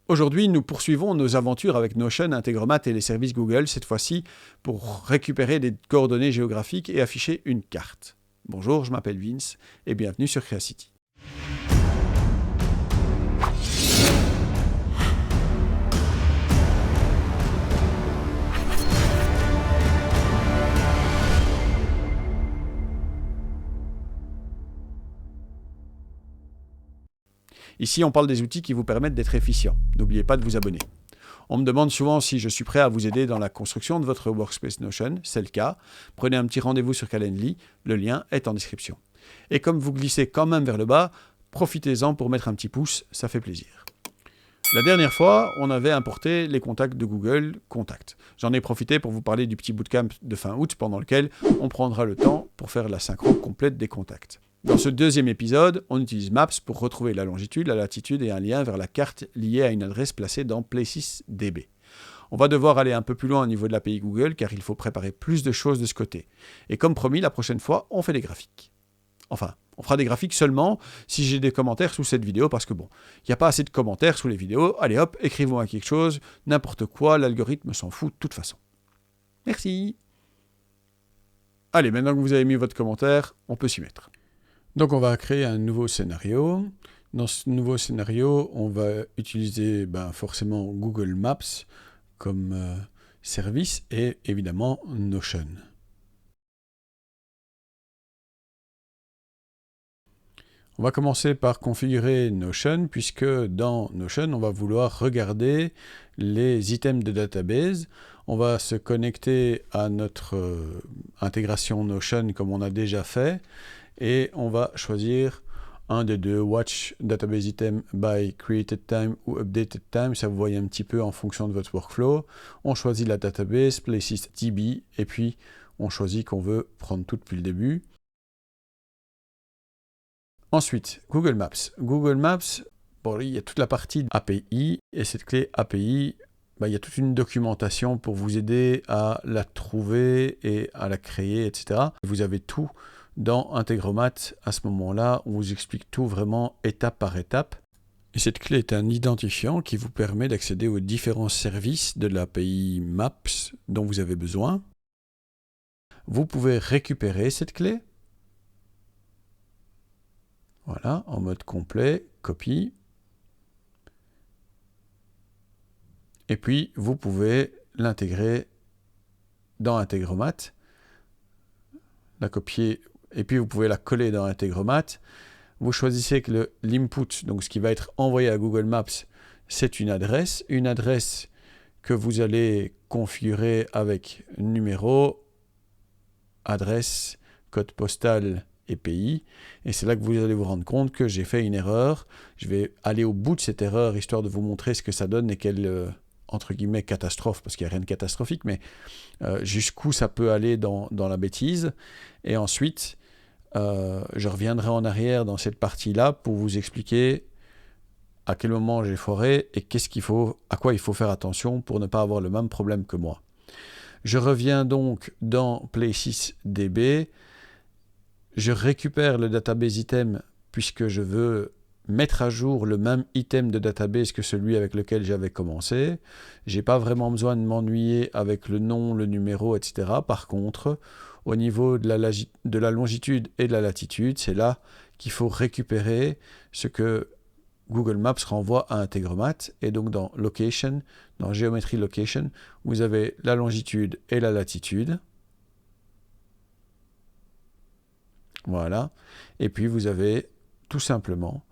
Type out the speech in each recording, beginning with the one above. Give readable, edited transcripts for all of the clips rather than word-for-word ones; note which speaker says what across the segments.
Speaker 1: Aujourd'hui, nous poursuivons nos aventures avec Notion, Integromat et les services Google, cette fois-ci pour récupérer des coordonnées géographiques et afficher une carte. Bonjour, je m'appelle Vince et bienvenue sur Creacity. Ici, on parle des outils qui vous permettent d'être efficient. N'oubliez pas de vous abonner. On me demande souvent si je suis prêt à vous aider dans la construction de votre workspace Notion. C'est le cas. Prenez un petit rendez-vous sur Calendly. Le lien est en description. Et comme vous glissez quand même vers le bas, profitez-en pour mettre un petit pouce, ça fait plaisir. La dernière fois, on avait importé les contacts de Google Contacts. J'en ai profité pour vous parler du petit bootcamp de fin août pendant lequel on prendra le temps pour faire la synchro complète des contacts. Dans ce deuxième épisode, on utilise Maps pour retrouver la longitude, la latitude et un lien vers la carte liée à une adresse placée dans PlacesDB. On va devoir aller un peu plus loin au niveau de l'API Google car il faut préparer plus de choses de ce côté. Et comme promis, la prochaine fois, on fait des graphiques. Enfin, on fera des graphiques seulement si j'ai des commentaires sous cette vidéo parce que bon, il n'y a pas assez de commentaires sous les vidéos. Allez hop, écrivez-moi quelque chose, n'importe quoi, l'algorithme s'en fout de toute façon. Merci. Allez, maintenant que vous avez mis votre commentaire, on peut s'y mettre. Donc on va créer un nouveau scénario. Dans ce nouveau scénario, on va utiliser forcément Google Maps comme service et évidemment Notion. On va commencer par configurer Notion puisque dans Notion, on va vouloir regarder les items de database. On va se connecter à notre intégration Notion comme on a déjà fait. Et on va choisir un des deux, Watch Database Item by Created Time ou Updated Time, ça vous voyez un petit peu en fonction de votre workflow. On choisit la database, PlacesDB, et puis on choisit qu'on veut prendre tout depuis le début. Ensuite, Google Maps. Google Maps, bon, il y a toute la partie API, et cette clé API, il y a toute une documentation pour vous aider à la trouver et à la créer, etc. Vous avez tout dans Integromat, à ce moment-là, on vous explique tout vraiment étape par étape. Et cette clé est un identifiant qui vous permet d'accéder aux différents services de l'API Maps dont vous avez besoin. Vous pouvez récupérer cette clé. Voilà, en mode complet, copie. Et puis, vous pouvez l'intégrer dans Integromat, la copier. Et puis vous pouvez la coller dans Integromat. Vous choisissez que l'input, donc ce qui va être envoyé à Google Maps, c'est une adresse que vous allez configurer avec numéro, adresse, code postal et pays. Et c'est là que vous allez vous rendre compte que j'ai fait une erreur. Je vais aller au bout de cette erreur, histoire de vous montrer ce que ça donne et quelle, entre guillemets, catastrophe, parce qu'il n'y a rien de catastrophique, mais jusqu'où ça peut aller dans la bêtise. Et ensuite, je reviendrai en arrière dans cette partie-là pour vous expliquer à quel moment j'ai foiré et à quoi il faut faire attention pour ne pas avoir le même problème que moi. Je reviens donc dans PlacesDB. Je récupère le database item puisque je veux mettre à jour le même item de database que celui avec lequel j'avais commencé. Je n'ai pas vraiment besoin de m'ennuyer avec le nom, le numéro, etc. Par contre, au niveau de la longitude et de la latitude, c'est là qu'il faut récupérer ce que Google Maps renvoie à Integromat. Et donc dans Location, dans Geometry Location, vous avez la longitude et la latitude. Voilà. Et puis vous avez tout simplement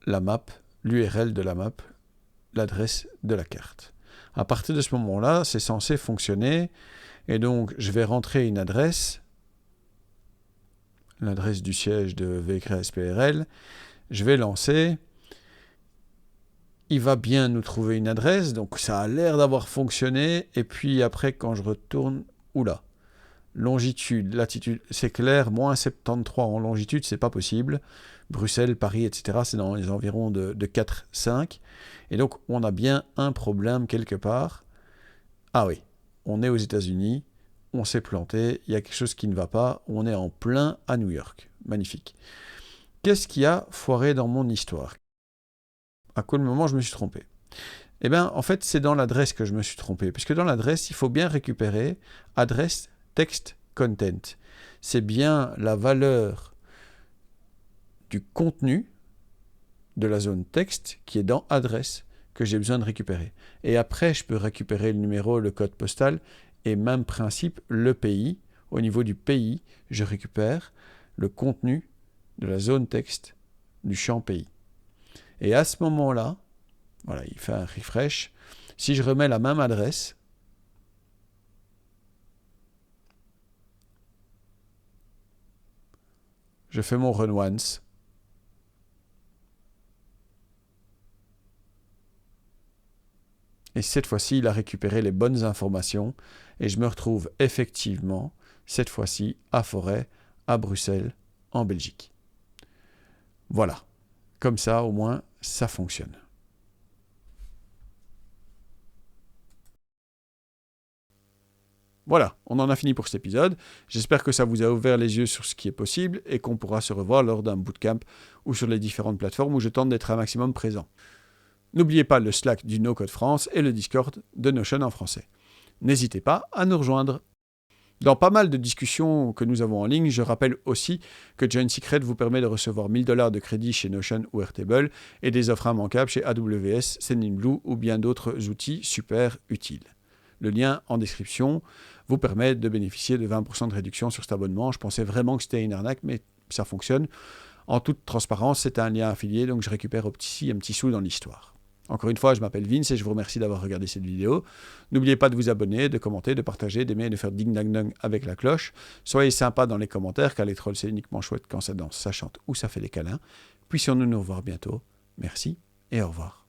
Speaker 1: la map, l'URL de la map, l'adresse de la carte. À partir de ce moment-là, c'est censé fonctionner. Et donc, je vais rentrer une adresse, l'adresse du siège de VCreaSPRL. Je vais lancer. Il va bien nous trouver une adresse, donc ça a l'air d'avoir fonctionné. Et puis après, quand je retourne, oula, longitude, latitude, c'est clair, moins 73 en longitude, c'est pas possible. Bruxelles, Paris, etc., c'est dans les environs de 4, 5. Et donc, on a bien un problème quelque part. Ah oui, on est aux États-Unis, on s'est planté, il y a quelque chose qui ne va pas, on est en plein à New York. Magnifique. Qu'est-ce qui a foiré dans mon histoire? À quel moment je me suis trompé? Eh bien, en fait, c'est dans l'adresse que je me suis trompé, puisque dans l'adresse, il faut bien récupérer adresse text content. C'est bien la valeur du contenu de la zone texte qui est dans adresse que j'ai besoin de récupérer. Et après, je peux récupérer le numéro, le code postal, et même principe, le pays. Au niveau du pays, je récupère le contenu de la zone texte du champ pays. Et à ce moment-là, voilà, il fait un refresh. Si je remets la même adresse, je fais mon run once. Et cette fois-ci, il a récupéré les bonnes informations et je me retrouve effectivement, cette fois-ci, à Forêt, à Bruxelles, en Belgique. Voilà. Comme ça, au moins, ça fonctionne. Voilà, on en a fini pour cet épisode. J'espère que ça vous a ouvert les yeux sur ce qui est possible et qu'on pourra se revoir lors d'un bootcamp ou sur les différentes plateformes où je tente d'être un maximum présent. N'oubliez pas le Slack du No Code France et le Discord de Notion en français. N'hésitez pas à nous rejoindre. Dans pas mal de discussions que nous avons en ligne, je rappelle aussi que Join Secret vous permet de recevoir 1000 $ de crédit chez Notion ou Airtable et des offres immanquables chez AWS, Sendinblue ou bien d'autres outils super utiles. Le lien en description vous permet de bénéficier de 20% de réduction sur cet abonnement. Je pensais vraiment que c'était une arnaque, mais ça fonctionne. En toute transparence, c'est un lien affilié, donc je récupère un petit sou dans l'histoire. Encore une fois, je m'appelle Vince et je vous remercie d'avoir regardé cette vidéo. N'oubliez pas de vous abonner, de commenter, de partager, d'aimer et de faire ding-dang-dang avec la cloche. Soyez sympa dans les commentaires, car les trolls, c'est uniquement chouette quand ça danse, ça chante ou ça fait des câlins. Puissions-nous nous revoir bientôt. Merci et au revoir.